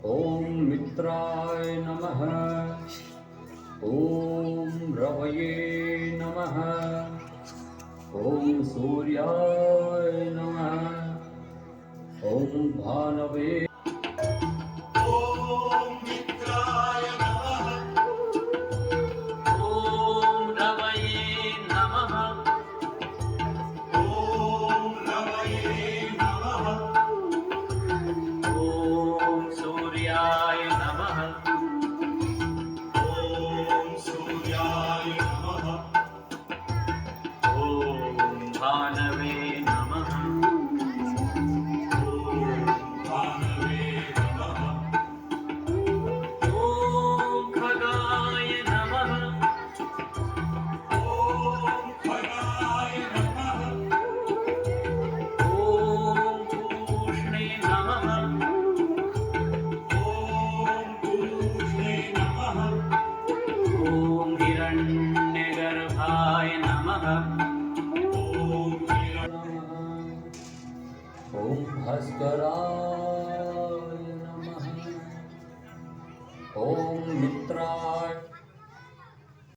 ओम मित्राय नमः। ओम रवये नमः। ओम सूर्याय नमः। ओम भानवे। ओम मित्राय नमः। ओम रवये नमः। ओम रवये नमः। ओम सूर्याय नमः। ओम सूर्याय नमः। ओम भानवे नमः। ओम भानवे नमः। ओम खगाय नमः। ओम खगाय नमः। ओम पूष्णे नमः। ओम पूष्णे नमः। ओम हिरण्यगर्भाय नमः। ओम ओम भास्कराय